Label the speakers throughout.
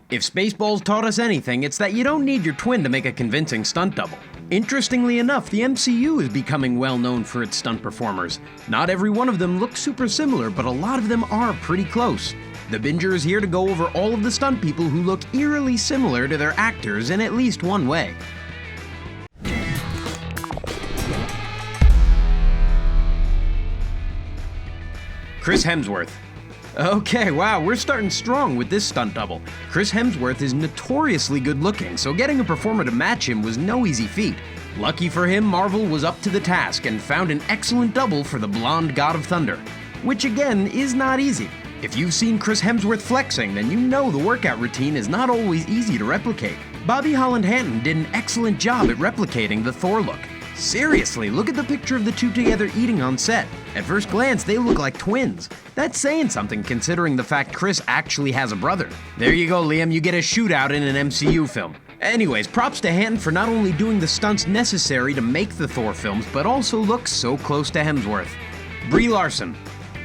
Speaker 1: If Spaceballs taught us anything, it's that you don't need your twin to make a convincing stunt double. Interestingly enough, the MCU is becoming well known for its stunt performers. Not every one of them looks super similar, but a lot of them are pretty close. The Binger is here to go over all of the stunt people who look eerily similar to their actors in at least one way. Chris Hemsworth. Okay, wow, we're starting strong with this stunt double. Chris Hemsworth is notoriously good looking, so getting a performer to match him was no easy feat. Lucky for him, Marvel was up to the task and found an excellent double for the blonde god of thunder. Which again, is not easy. If you've seen Chris Hemsworth flexing, then you know the workout routine is not always easy to replicate. Bobby Holland-Hanton did an excellent job at replicating the Thor look. Seriously, look at the picture of the two together eating on set. At first glance, they look like twins. That's saying something considering the fact Chris actually has a brother. There you go, Liam, you get a shootout in an MCU film. Anyways, props to Hanton for not only doing the stunts necessary to make the Thor films, but also look so close to Hemsworth. Brie Larson.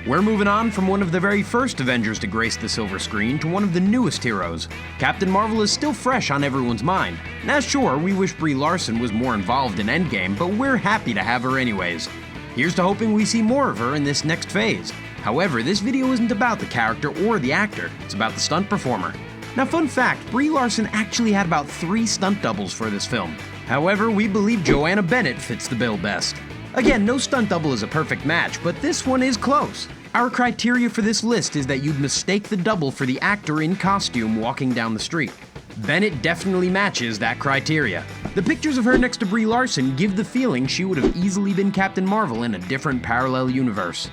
Speaker 1: We're moving on from one of the very first Avengers to grace the silver screen to one of the newest heroes. Captain Marvel is still fresh on everyone's mind. Now sure, we wish Brie Larson was more involved in Endgame, but we're happy to have her anyways. Here's to hoping we see more of her in this next phase. However, this video isn't about the character or the actor, it's about the stunt performer. Now fun fact, Brie Larson actually had about 3 stunt doubles for this film. However, we believe Joanna Bennett fits the bill best. Again, no stunt double is a perfect match, but this one is close. Our criteria for this list is that you'd mistake the double for the actor in costume walking down the street. Bennett definitely matches that criteria. The pictures of her next to Brie Larson give the feeling she would have easily been Captain Marvel in a different parallel universe.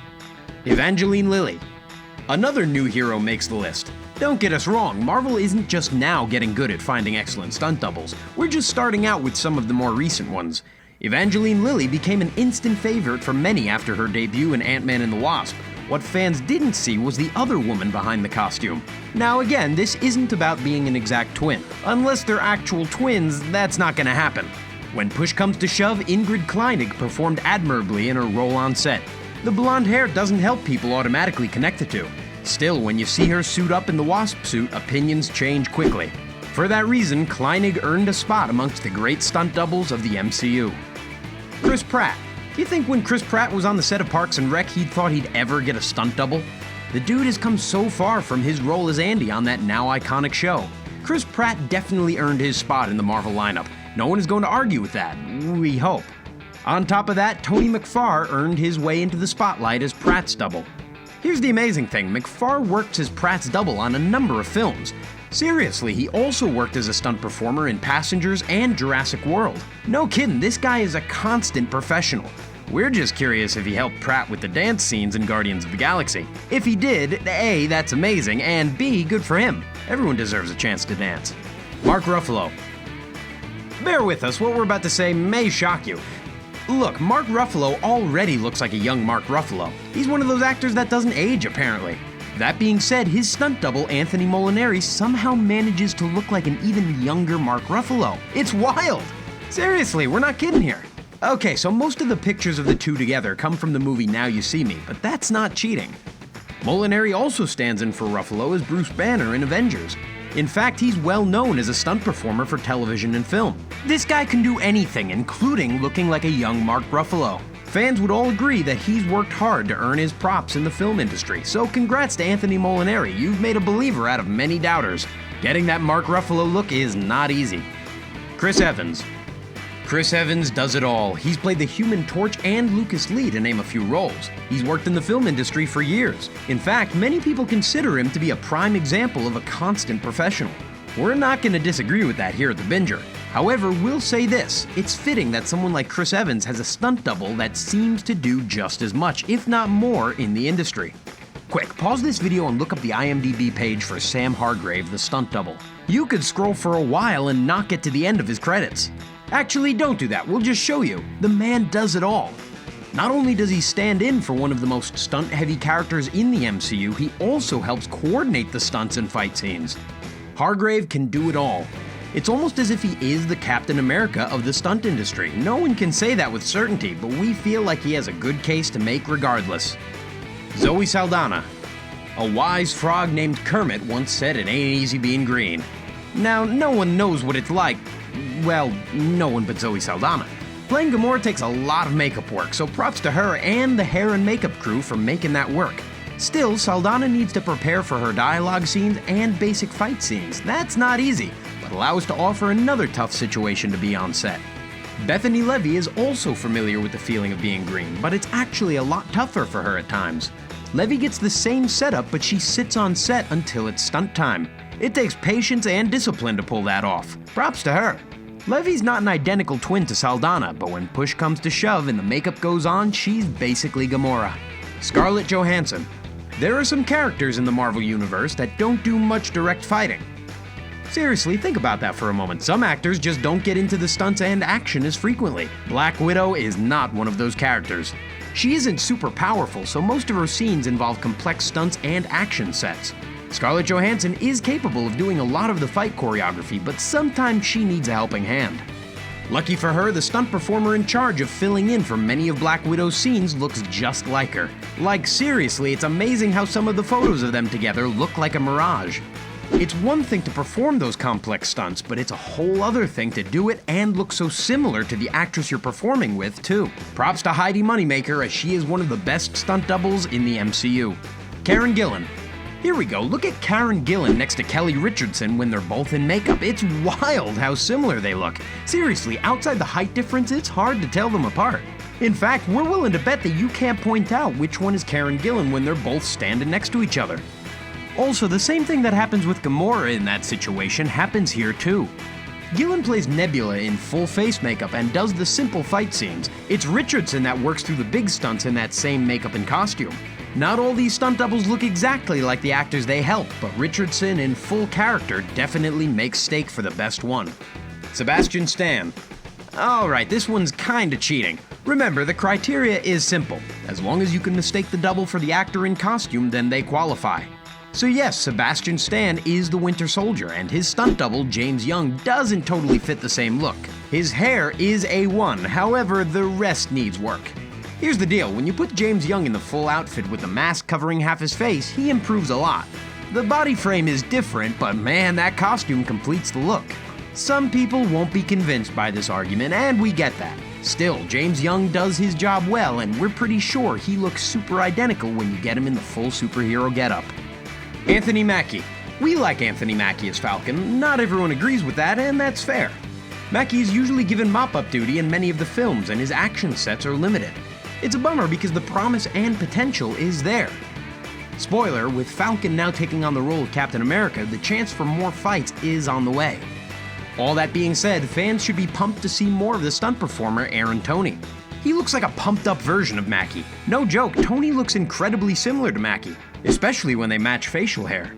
Speaker 1: Evangeline Lilly. Another new hero makes the list. Don't get us wrong, Marvel isn't just now getting good at finding excellent stunt doubles. We're just starting out with some of the more recent ones. Evangeline Lilly became an instant favorite for many after her debut in Ant-Man and the Wasp. What fans didn't see was the other woman behind the costume. Now again, this isn't about being an exact twin. Unless they're actual twins, that's not gonna happen. When push comes to shove, Ingrid Kleinig performed admirably in her role on set. The blonde hair doesn't help people automatically connect the two. Still, when you see her suit up in the Wasp suit, opinions change quickly. For that reason, Kleinig earned a spot amongst the great stunt doubles of the MCU. Chris Pratt. Do you think when Chris Pratt was on the set of Parks and Rec, he'd thought he'd ever get a stunt double? The dude has come so far from his role as Andy on that now iconic show. Chris Pratt definitely earned his spot in the Marvel lineup. No one is going to argue with that, we hope. On top of that, Tony McFarr earned his way into the spotlight as Pratt's double. Here's the amazing thing, McFarr worked as Pratt's double on a number of films. Seriously, he also worked as a stunt performer in Passengers and Jurassic World. No kidding, this guy is a constant professional. We're just curious if he helped Pratt with the dance scenes in Guardians of the Galaxy. If he did, A, that's amazing, and B, good for him. Everyone deserves a chance to dance. Mark Ruffalo. Bear with us, what we're about to say may shock you. Look, Mark Ruffalo already looks like a young Mark Ruffalo. He's one of those actors that doesn't age, apparently. That being said, his stunt double, Anthony Molinari, somehow manages to look like an even younger Mark Ruffalo. It's wild! Seriously, we're not kidding here. Okay, so most of the pictures of the two together come from the movie Now You See Me, but that's not cheating. Molinari also stands in for Ruffalo as Bruce Banner in Avengers. In fact, he's well known as a stunt performer for television and film. This guy can do anything, including looking like a young Mark Ruffalo. Fans would all agree that he's worked hard to earn his props in the film industry, so congrats to Anthony Molinari, you've made a believer out of many doubters. Getting that Mark Ruffalo look is not easy. Chris Evans. Chris Evans does it all. He's played the Human Torch and Lucas Lee, to name a few roles. He's worked in the film industry for years. In fact, many people consider him to be a prime example of a constant professional. We're not going to disagree with that here at The Binger. However, we'll say this, it's fitting that someone like Chris Evans has a stunt double that seems to do just as much, if not more, in the industry. Quick, pause this video and look up the IMDb page for Sam Hargrave, the stunt double. You could scroll for a while and not get to the end of his credits. Actually, don't do that, we'll just show you. The man does it all. Not only does he stand in for one of the most stunt-heavy characters in the MCU, he also helps coordinate the stunts and fight scenes. Hargrave can do it all. It's almost as if he is the Captain America of the stunt industry. No one can say that with certainty, but we feel like he has a good case to make regardless. Zoe Saldana. A wise frog named Kermit once said it ain't easy being green. Now, no one knows what it's like. Well, no one but Zoe Saldana. Playing Gamora takes a lot of makeup work, so props to her and the hair and makeup crew for making that work. Still, Saldana needs to prepare for her dialogue scenes and basic fight scenes. That's not easy, but allows to offer another tough situation to be on set. Bethany Levy is also familiar with the feeling of being green, but it's actually a lot tougher for her at times. Levy gets the same setup, but she sits on set until it's stunt time. It takes patience and discipline to pull that off. Props to her. Levy's not an identical twin to Saldana, but when push comes to shove and the makeup goes on, she's basically Gamora. Scarlett Johansson. There are some characters in the Marvel Universe that don't do much direct fighting. Seriously, think about that for a moment. Some actors just don't get into the stunts and action as frequently. Black Widow is not one of those characters. She isn't super powerful, so most of her scenes involve complex stunts and action sets. Scarlett Johansson is capable of doing a lot of the fight choreography, but sometimes she needs a helping hand. Lucky for her, the stunt performer in charge of filling in for many of Black Widow's scenes looks just like her. Like, seriously, it's amazing how some of the photos of them together look like a mirage. It's one thing to perform those complex stunts, but it's a whole other thing to do it and look so similar to the actress you're performing with, too. Props to Heidi Moneymaker, as she is one of the best stunt doubles in the MCU. Karen Gillan. Here we go, look at Karen Gillan next to Kelly Richardson when they're both in makeup. It's wild how similar they look. Seriously, outside the height difference, it's hard to tell them apart. In fact, we're willing to bet that you can't point out which one is Karen Gillan when they're both standing next to each other. Also, the same thing that happens with Gamora in that situation happens here too. Gillan plays Nebula in full face makeup and does the simple fight scenes. It's Richardson that works through the big stunts in that same makeup and costume. Not all these stunt doubles look exactly like the actors they help, but Richardson in full character definitely makes stake for the best one. Sebastian Stan. Alright, this one's kinda cheating. Remember, the criteria is simple. As long as you can mistake the double for the actor in costume, then they qualify. So yes, Sebastian Stan is the Winter Soldier, and his stunt double, James Young, doesn't totally fit the same look. His hair is A1, however, the rest needs work. Here's the deal, when you put James Young in the full outfit with the mask covering half his face, he improves a lot. The body frame is different, but man, that costume completes the look. Some people won't be convinced by this argument, and we get that. Still, James Young does his job well, and we're pretty sure he looks super identical when you get him in the full superhero getup. Anthony Mackie. We like Anthony Mackie as Falcon. Not everyone agrees with that, and that's fair. Mackie is usually given mop-up duty in many of the films, and his action sets are limited. It's a bummer because the promise and potential is there. Spoiler, with Falcon now taking on the role of Captain America, the chance for more fights is on the way. All that being said, fans should be pumped to see more of the stunt performer Aaron Toney. He looks like a pumped-up version of Mackie. No joke, Toney looks incredibly similar to Mackie, especially when they match facial hair.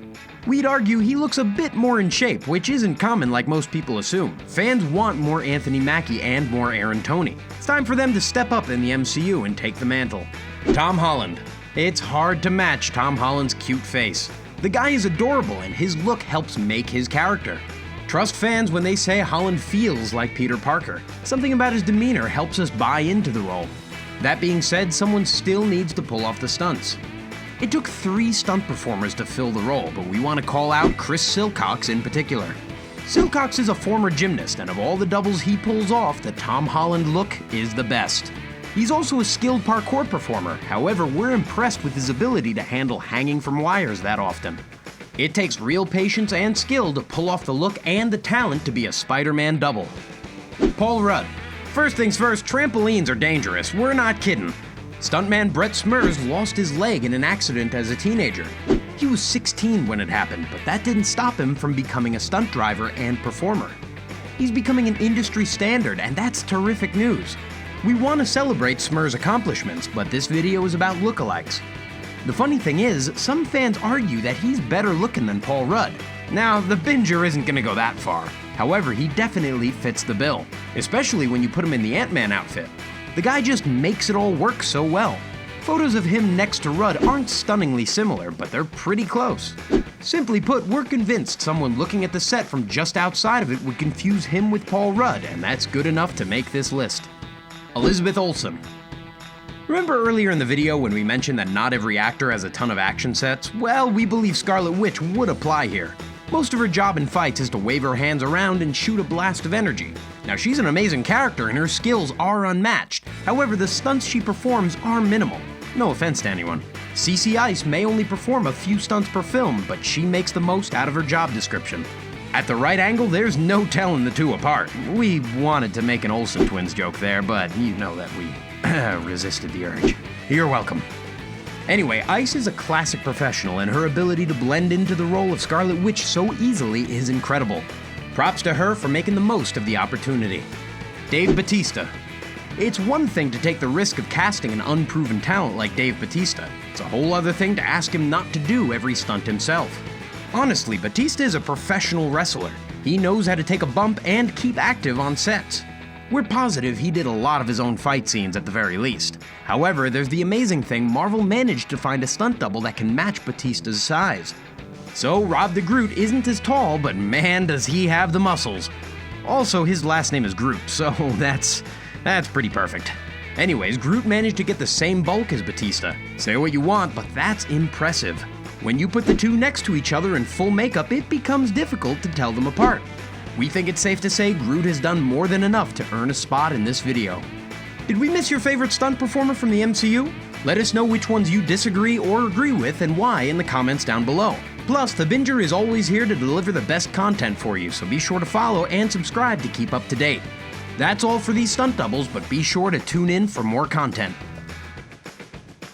Speaker 1: We'd argue he looks a bit more in shape, which isn't common like most people assume. Fans want more Anthony Mackie and more Aaron Toney. It's time for them to step up in the MCU and take the mantle. Tom Holland. It's hard to match Tom Holland's cute face. The guy is adorable and his look helps make his character. Trust fans when they say Holland feels like Peter Parker. Something about his demeanor helps us buy into the role. That being said, someone still needs to pull off the stunts. It took 3 stunt performers to fill the role, but we want to call out Chris Silcox in particular. Silcox is a former gymnast, and of all the doubles he pulls off, the Tom Holland look is the best. He's also a skilled parkour performer, however, we're impressed with his ability to handle hanging from wires that often. It takes real patience and skill to pull off the look and the talent to be a Spider-Man double. Paul Rudd. First things first, trampolines are dangerous, we're not kidding. Stuntman Brett Smurs lost his leg in an accident as a teenager. He was 16 when it happened, but that didn't stop him from becoming a stunt driver and performer. He's becoming an industry standard, and that's terrific news. We want to celebrate Smurs' accomplishments, but this video is about lookalikes. The funny thing is, some fans argue that he's better looking than Paul Rudd. Now, the Binger isn't gonna go that far. However, he definitely fits the bill, especially when you put him in the Ant-Man outfit. The guy just makes it all work so well. Photos of him next to Rudd aren't stunningly similar, but they're pretty close. Simply put, we're convinced someone looking at the set from just outside of it would confuse him with Paul Rudd, and that's good enough to make this list. Elizabeth Olsen. Remember earlier in the video when we mentioned that not every actor has a ton of action sets? Well, we believe Scarlet Witch would apply here. Most of her job in fights is to wave her hands around and shoot a blast of energy. Now she's an amazing character and her skills are unmatched. However, the stunts she performs are minimal. No offense to anyone. CC Ice may only perform a few stunts per film, but she makes the most out of her job description. At the right angle, there's no telling the two apart. We wanted to make an Olsen twins joke there, but you know that we resisted the urge. You're welcome. Anyway, Ice is a classic professional, and her ability to blend into the role of Scarlet Witch so easily is incredible. Props to her for making the most of the opportunity. Dave Bautista. It's one thing to take the risk of casting an unproven talent like Dave Bautista. It's a whole other thing to ask him not to do every stunt himself. Honestly, Bautista is a professional wrestler. He knows how to take a bump and keep active on sets. We're positive he did a lot of his own fight scenes at the very least. However, there's the amazing thing, Marvel managed to find a stunt double that can match Bautista's size. So Rob the Groot isn't as tall, but man does he have the muscles. Also, his last name is Groot, so that's pretty perfect. Anyways, Groot managed to get the same bulk as Bautista. Say what you want, but that's impressive. When you put the two next to each other in full makeup, it becomes difficult to tell them apart. We think it's safe to say Groot has done more than enough to earn a spot in this video. Did we miss your favorite stunt performer from the MCU? Let us know which ones you disagree or agree with and why in the comments down below. Plus, the Binger is always here to deliver the best content for you, so be sure to follow and subscribe to keep up to date. That's all for these stunt doubles, but be sure to tune in for more content.